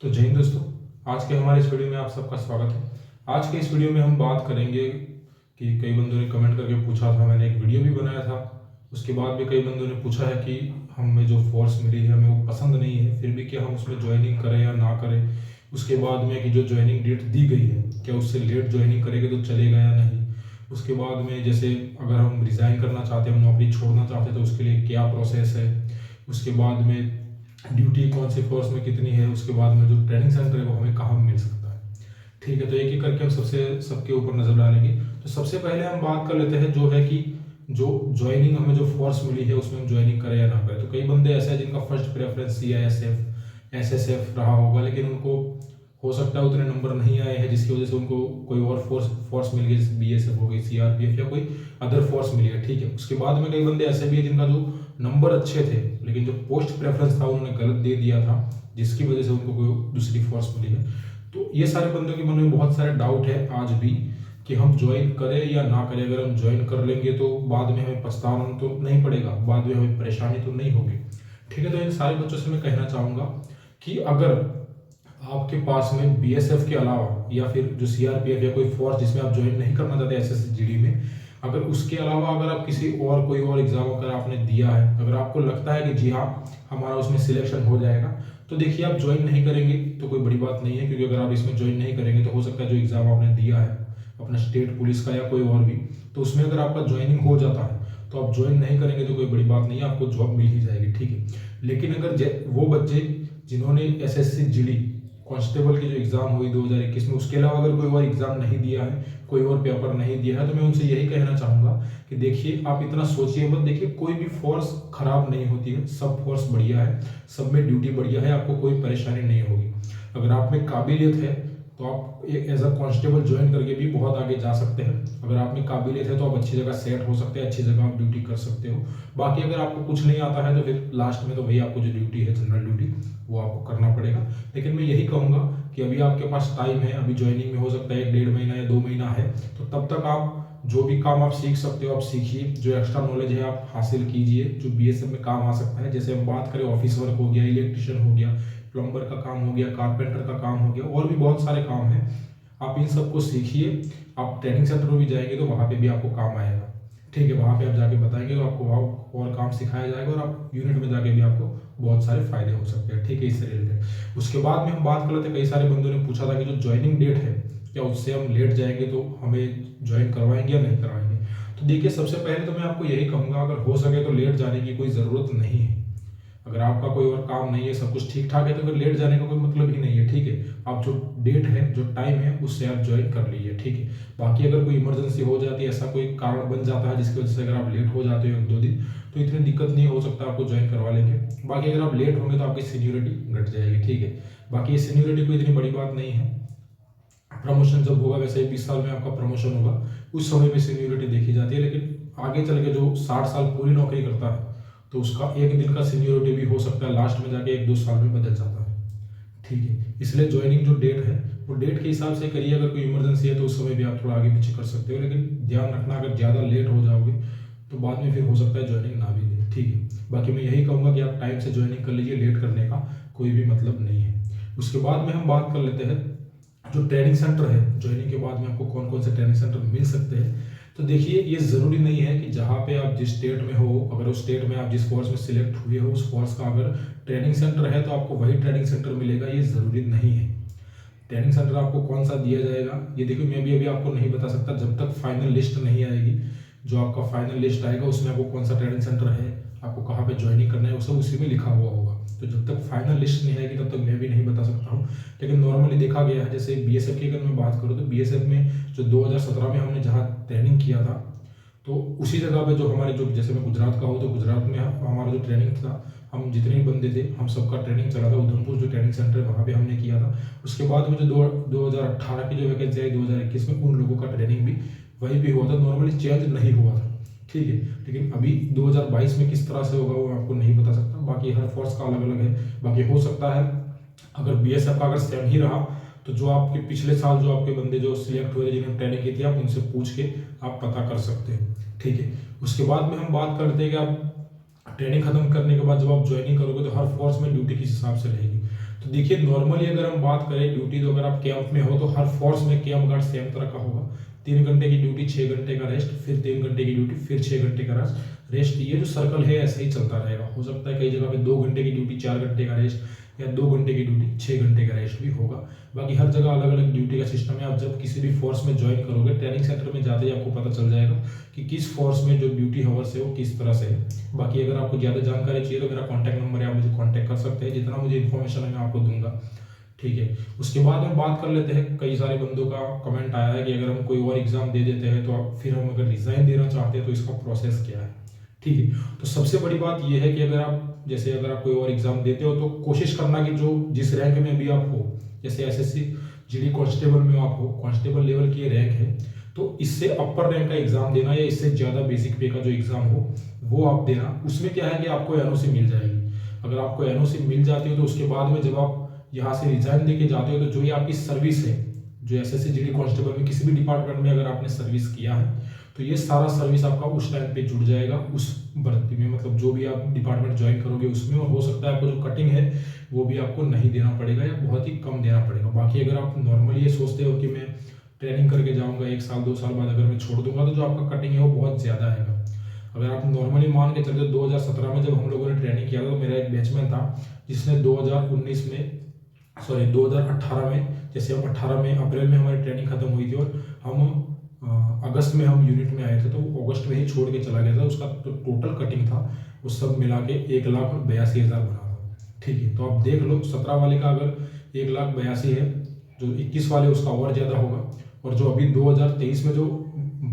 तो जय हिंद दोस्तों। आज के हमारे इस वीडियो में आप सबका स्वागत है। आज के इस वीडियो में हम बात करेंगे कि कई बंदों ने कमेंट करके पूछा था, मैंने एक वीडियो भी बनाया था। उसके बाद भी कई बंदों ने पूछा है कि हमें जो फोर्स मिली है हमें वो पसंद नहीं है, फिर भी क्या हम उसमें ज्वाइनिंग करें या ना करें। उसके बाद में कि जो ज्वाइनिंग डेट दी गई है क्या उससे लेट ज्वाइनिंग करेंगे तो चलेगा या नहीं। उसके बाद में जैसे अगर हम रिज़ाइन करना चाहते हैं, हम नौकरी छोड़ना चाहते हैं तो उसके लिए क्या प्रोसेस है। उसके बाद में ड्यूटी कौन से फोर्स में कितनी है। उसके बाद में जो ट्रेनिंग सेंटर है वो हमें कहाँ मिल सकता है। ठीक है, तो एक एक करके हम सबके ऊपर नजर डालेंगे। तो सबसे पहले हम बात कर लेते हैं जो है कि जो ज्वाइनिंग हमें जो फोर्स मिली है उसमें हम ज्वाइनिंग करें या ना करें। तो कई बंदे ऐसे हैं जिनका फर्स्ट प्रेफरेंस CISF SSF रहा होगा, लेकिन उनको हो सकता है उतने नंबर नहीं आए हैं जिसकी वजह से उनको कोई और फोर्स मिल गई, जैसे BSF हो गई, CRPF या कोई अदर फोर्स मिली है। ठीक है, उसके बाद में कई बंदे ऐसे भी है जिनका जो नंबर अच्छे थे लेकिन जो पोस्ट प्रेफरेंस था उन्होंने गलत दे दिया था, जिसकी वजह से उनको कोई दूसरी फोर्स मिली है। तो ये सारे बंदों के मन में बहुत सारे डाउट है आज भी कि हम ज्वाइन करें या ना करें। अगर हम ज्वाइन कर लेंगे तो बाद में हमें पछताना तो नहीं पड़ेगा, बाद में हमें परेशानी तो नहीं होगी। ठीक है, तो इन सारे बच्चों से मैं कहना चाहूँगा कि अगर आपके पास में BSF के अलावा या फिर जो CRPF या कोई फोर्स जिसमें आप ज्वाइन नहीं करना चाहते SSGD में, अगर उसके अलावा अगर आप किसी और कोई और एग्जाम अगर आपने दिया है, अगर आपको लगता है कि जी हाँ हमारा उसमें सिलेक्शन हो जाएगा, तो देखिए आप ज्वाइन नहीं करेंगे तो कोई बड़ी बात नहीं है। क्योंकि अगर आप इसमें ज्वाइन नहीं करेंगे तो हो सकता है जो एग्जाम आपने दिया है अपना स्टेट पुलिस का या कोई और भी, तो उसमें अगर आपका ज्वाइनिंग हो जाता है तो आप ज्वाइन नहीं करेंगे तो कोई बड़ी बात नहीं है, आपको जॉब मिल ही जाएगी। ठीक है, लेकिन अगर वो बच्चे जिन्होंने SSC GD कांस्टेबल की जो एग्जाम हुई 2021 में, उसके अलावा अगर कोई और एग्जाम नहीं दिया है, कोई और पेपर नहीं दिया है, तो मैं उनसे यही कहना चाहूंगा कि देखिए आप इतना सोचिए मत। देखिए कोई भी फोर्स खराब नहीं होती है, सब फोर्स बढ़िया है, सब में ड्यूटी बढ़िया है, आपको कोई परेशानी नहीं होगी। अगर आप में काबिलियत है तो आप एज अ कांस्टेबल ज्वाइन करके भी बहुत आगे जा सकते हैं। अगर आप में काबिलियत है तो आप अच्छी जगह सेट हो सकते हैं, अच्छी जगह आप ड्यूटी कर सकते हो। बाकी अगर आपको कुछ नहीं आता है तो फिर लास्ट में तो वही आपको जो ड्यूटी है जनरल ड्यूटी वो आपको करना पड़ेगा। लेकिन मैं यही कहूँगा कि अभी आपके पास टाइम है, अभी ज्वाइनिंग में हो सकता है 1-1.5 महीना या 2 महीना है, तो तब तक आप जो भी काम आप सीख सकते हो आप सीखिए, जो एक्स्ट्रा नॉलेज है आप हासिल कीजिए जो BSF में काम आ सकता है। जैसे हम बात करें ऑफिस वर्क हो गया, इलेक्ट्रिशियन हो गया, प्लम्बर का काम हो गया, कारपेंटर का काम हो गया, और भी बहुत सारे काम हैं। आप इन सबको सीखिए, आप ट्रेनिंग सेंटर में भी जाएंगे तो वहाँ पे भी आपको काम आएगा। ठीक है, वहाँ पे आप जाके बताएंगे तो आपको वहाँ और काम सिखाया जाएगा और आप यूनिट में जाके भी आपको बहुत सारे फायदे हो सकते हैं। ठीक है, इससे रिलेटेड उसके बाद में हम बात कर लेते हैं। कई सारे बंदों ने पूछा था कि जो ज्वाइनिंग डेट है क्या उससे हम लेट जाएंगे तो हमें ज्वाइन करवाएंगे या नहीं करवाएंगे। तो देखिए सबसे पहले तो मैं आपको यही कहूँगा, अगर हो सके तो लेट जाने की कोई ज़रूरत नहीं है। अगर आपका कोई और काम नहीं है, सब कुछ ठीक ठाक है, तो फिर लेट जाने का कोई मतलब ही नहीं है। ठीक है, आप जो डेट है जो टाइम है उससे आप ज्वाइन कर लीजिए। ठीक है, बाकी अगर कोई इमरजेंसी हो जाती है, ऐसा कोई कारण बन जाता है जिसकी वजह से अगर आप लेट हो जाते हो 1-2 दिन, तो इतनी दिक्कत नहीं हो सकता, आपको ज्वाइन करवा लेंगे। बाकी अगर आप लेट होंगे तो आपकी सीनियोरिटी घट जाएगी। ठीक है, बाकी ये सीनियोरिटी कोई इतनी बड़ी बात नहीं है। प्रमोशन जब होगा वैसे ही 20 साल में आपका प्रमोशन होगा, उस समय भी सीनियोरिटी देखी जाती है। लेकिन आगे चल के जो 60 साल पूरी नौकरी करता है तो उसका एक दिन का सीनियोरिटी भी हो सकता है लास्ट में जाके 1-2 साल में बदल जाता है। ठीक है, इसलिए ज्वाइनिंग जो डेट है वो डेट के हिसाब से करिए। अगर कोई इमरजेंसी है तो उस समय भी आप थोड़ा आगे पीछे कर सकते हो, लेकिन ध्यान रखना अगर ज़्यादा लेट हो जाओगे तो बाद में फिर हो सकता है ज्वाइनिंग ना भी दे। ठीक है, बाकी मैं यही कहूँगा कि आप टाइम से ज्वाइनिंग कर लीजिए, लेट करने का कोई भी मतलब नहीं है। उसके बाद में हम बात कर लेते हैं जो ट्रेनिंग सेंटर है, ज्वाइनिंग के बाद में आपको कौन कौन से ट्रेनिंग सेंटर मिल सकते हैं। तो देखिए ये ज़रूरी नहीं है कि जहाँ पे आप जिस स्टेट में हो, अगर उस स्टेट में आप जिस फोर्स में सिलेक्ट हुए हो उस फोर्स का अगर ट्रेनिंग सेंटर है तो आपको वही ट्रेनिंग सेंटर मिलेगा, ये ज़रूरी नहीं है। ट्रेनिंग सेंटर आपको कौन सा दिया जाएगा ये देखिए मैं भी अभी आपको नहीं बता सकता, जब तक फाइनल लिस्ट नहीं आएगी। जो आपका फाइनल लिस्ट आएगा उसमें आपको कौन सा ट्रेनिंग सेंटर है, आपको कहाँ पे ज्वाइनिंग करना है, वो सब उसी में लिखा हुआ होगा। तो जब तक फाइनल लिस्ट नहीं आएगी तब तक मैं भी नहीं बता सकता हूँ। लेकिन नॉर्मली देखा गया है, जैसे BSF की अगर मैं बात करूँ तो BSF में जो 2017 में हमने जहाँ ट्रेनिंग किया था तो उसी जगह पे जो हमारे जो जैसे मैं गुजरात का हूँ तो गुजरात में हमारा जो ट्रेनिंग था, हम जितने भी बंदे थे हम सबका ट्रेनिंग चला था उधमपुर जो ट्रेनिंग सेंटर है वहाँ पे हमने किया था। उसके बाद में जो 2018 की जो वैकेंसी आई 2021 में, उन लोगों का ट्रेनिंग भी वहीं पे हुआ था, नॉर्मली चेंज नहीं हुआ था। ठीक है, लेकिन अभी 2022 में किस तरह से होगा वो आपको नहीं बता सकता, बाकी हर फोर्स का अलग अलग है। बाकी हो सकता है अगर BSF का अगर सेम ही रहा तो जो आपके पिछले साल जो आपके बंदे जो सिलेक्ट हुए जिन्होंने ट्रेनिंग की थी आप उनसे पूछ के आप पता कर सकते हो। ठीक है, उसके बाद में हम बात करते हैं कि आप ट्रेनिंग खत्म करने के बाद जब आप ज्वाइनिंग करोगे तो हर फोर्स में ड्यूटी किस हिसाब से रहेगी। तो देखिए नॉर्मली अगर हम बात करें ड्यूटी, तो अगर आप कैंप में हो तो हर फोर्स में कैंप गार्ड सेम तरह का होगा। 3 घंटे की ड्यूटी, 6 घंटे का रेस्ट, फिर 3 घंटे की ड्यूटी, फिर 6 घंटे का रेस्ट। ये जो सर्कल है ऐसे ही चलता रहेगा। हो सकता है कई जगह पे 2 घंटे की ड्यूटी, 4 घंटे का रेस्ट, या 2 घंटे की ड्यूटी, 6 घंटे का रेस्ट भी होगा। बाकी हर जगह अलग अलग ड्यूटी का सिस्टम है। आप जब किसी भी फोर्स में ज्वाइन करोगे, ट्रेनिंग सेंटर में जाते ही आपको पता चल जाएगा कि किस फोर्स में जो ड्यूटी हावर्स है वो किस तरह से है। बाकी अगर आपको ज़्यादा जानकारी चाहिए तो मेरा कॉन्टैक्ट नंबर है, आप मुझे कॉन्टैक्ट कर सकते हैं। जितना मुझे इन्फॉर्मेशन है मैं आपको दूंगा, ठीक है। उसके बाद हम बात कर लेते हैं, कई सारे बंदों का कमेंट आया है कि अगर हम कोई और एग्जाम दे देते हैं तो फिर हम अगर रिजाइन देना चाहते हैं तो इसका प्रोसेस क्या है, ठीक है। तो सबसे बड़ी बात यह है कि अगर आप कोई और एग्जाम देते हो तो कोशिश करना कि जो जिस रैंक में भी आप हो, जैसे एसएससी जीडी कांस्टेबल में आप हो, कांस्टेबल लेवल की रैंक है, तो इससे अपर रैंक का एग्जाम देना या इससे ज़्यादा बेसिक पे का जो एग्जाम हो वो आप देना। उसमें क्या है कि आपको एनओसी मिल जाएगी। अगर आपको एनओसी मिल जाती है तो उसके बाद में जब आप यहाँ से रिजाइन देके जाते हो तो जो ये आपकी सर्विस है, जो एसएससी जीडी कांस्टेबल में किसी भी डिपार्टमेंट में अगर आपने सर्विस किया है तो ये सारा सर्विस आपका उस टाइम पे जुड़ जाएगा उस भर्ती में, मतलब जो भी आप डिपार्टमेंट ज्वाइन करोगे उसमें। और हो सकता है आपको जो कटिंग है वो भी आपको नहीं देना पड़ेगा या बहुत ही कम देना पड़ेगा। बाकी अगर आप नॉर्मली ये सोचते हो कि मैं ट्रेनिंग करके जाऊँगा, 1 साल 2 साल बाद अगर मैं छोड़ दूंगा, तो जो आपका कटिंग है वो बहुत ज़्यादा आएगा। अगर आप नॉर्मली मान के चलते 2017 में जब हम लोगों ने ट्रेनिंग किया था तो मेरा एक बैचमैन था जिसने 2018 में, जैसे हम 18 में अप्रैल में हमारी ट्रेनिंग खत्म हुई थी और हम अगस्त में हम यूनिट में आए थे, तो वो अगस्त में ही छोड़ के चला गया था। उसका तो टोटल कटिंग था वो सब मिला के 1,82,000 बना था, ठीक है। तो आप देख लो 17 वाले का अगर 1,82,000 है, जो 21 वाले उसका और ज़्यादा होगा। और जो अभी 2023 में जो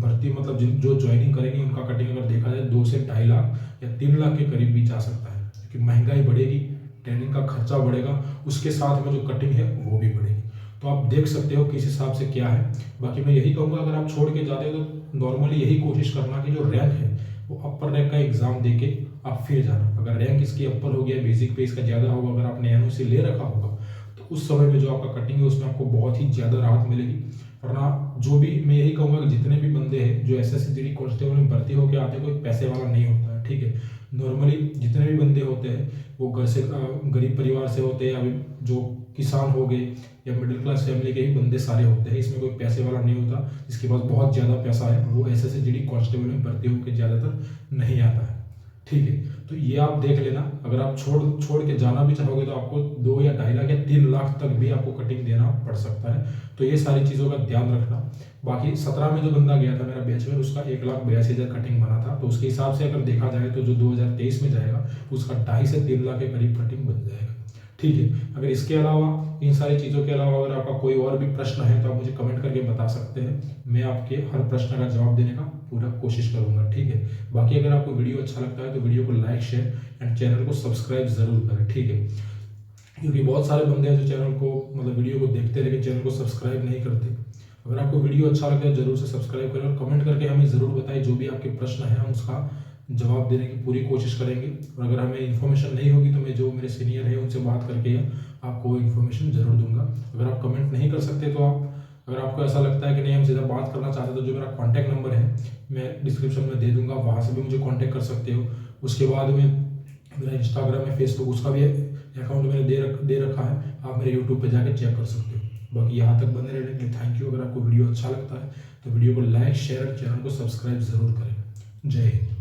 भर्ती मतलब जो ज्वाइनिंग करेंगे उनका कटिंग अगर देखा जाए 2 से 2.5 लाख या 3 लाख के करीब भी जा सकता है, क्योंकि महंगाई बढ़ेगी, ट्रेनिंग का खर्चा बढ़ेगा, उसके साथ में जो कटिंग है वो भी बढ़ेगी। तो आप देख सकते हो किस हिसाब से क्या है। बाकी मैं यही कहूँगा अगर आप छोड़ के जाते हो तो नॉर्मली यही कोशिश करना कि जो रैंक है वो अपर रैंक का एग्जाम देके आप फिर जाना। अगर रैंक इसकी अपर हो गया, बेसिक पे इसका ज़्यादा होगा, अगर आपने एनओसी ले रखा होगा तो उस समय में जो आपका कटिंग है उसमें आपको बहुत ही ज़्यादा राहत मिलेगी। वरना जो भी मैं यही कहूँगा कि जितने भी बंदे हैं जो एसएससी जीडी कांस्टेबल में भर्ती होकर आते हैं, कोई पैसे वाला नहीं होता है, ठीक है। नॉर्मली जितने भी बंदे होते हैं वो घर से गरीब परिवार से होते हैं, या जो किसान हो गए या मिडिल क्लास फैमिली के ही बंदे सारे होते हैं। इसमें कोई पैसे वाला नहीं होता, जिसके पास बहुत ज़्यादा पैसा है वो एसएससी जीडी कांस्टेबल में भर्ती होकर ज़्यादातर नहीं आता है, ठीक है। तो ये आप देख लेना। अगर आप छोड़ के जाना भी चाहोगे तो आपको 2 या 2.5 लाख या 3 लाख तक भी आपको कटिंग देना पड़ सकता है। तो ये सारी चीज़ों का ध्यान रखना। बाकी 17 में जो बंदा गया था मेरा बैचलर, उसका 1,82,000 कटिंग बना था। तो उसके हिसाब से अगर देखा जाए तो जो 2023 में जाएगा उसका 2.5 से 3 लाख के करीब कटिंग बन जाएगा, ठीक है। अगर इसके अलावा इन सारी चीज़ों के अलावा अगर आपका कोई और भी प्रश्न है तो आप मुझे कमेंट करके बता सकते हैं। मैं आपके हर प्रश्न का जवाब देने का पूरा कोशिश करूंगा, ठीक है। बाकी अगर आपको वीडियो अच्छा लगता है तो वीडियो को लाइक, शेयर एंड चैनल को सब्सक्राइब जरूर करें, ठीक है। क्योंकि बहुत सारे बंदे हैं जो चैनल को मतलब वीडियो को देखते हैं लेकिन चैनल को सब्सक्राइब नहीं करते। अगर आपको वीडियो अच्छा लगता है जरूर से सब्सक्राइब करें और कमेंट करके हमें ज़रूर बताएं जो भी आपके प्रश्न हैं, हम उसका जवाब देने की पूरी कोशिश करेंगे। और अगर हमें इन्फॉर्मेशन नहीं होगी तो मैं जो मेरे सीनियर है उनसे बात करके आपको इन्फॉर्मेशन जरूर दूंगा। अगर आप कमेंट नहीं कर सकते तो अगर आपको ऐसा लगता है कि नहीं हम सीधा बात करना चाहते तो जो मेरा कॉन्टैक्ट नंबर है मैं डिस्क्रिप्शन में दे दूंगा, वहाँ से भी मुझे कॉन्टैक्ट कर सकते हो। उसके बाद में मेरा इंस्टाग्राम है, फेसबुक, उसका भी अकाउंट मैंने दे रखा है, आप मेरे यूट्यूब पे जाके चेक कर सकते हो। बाकी यहाँ तक बने रहने के लिए थैंक यू। अगर आपको वीडियो अच्छा लगता है तो वीडियो को लाइक, शेयर और चैनल को सब्सक्राइब जरूर करें। जय हिंद।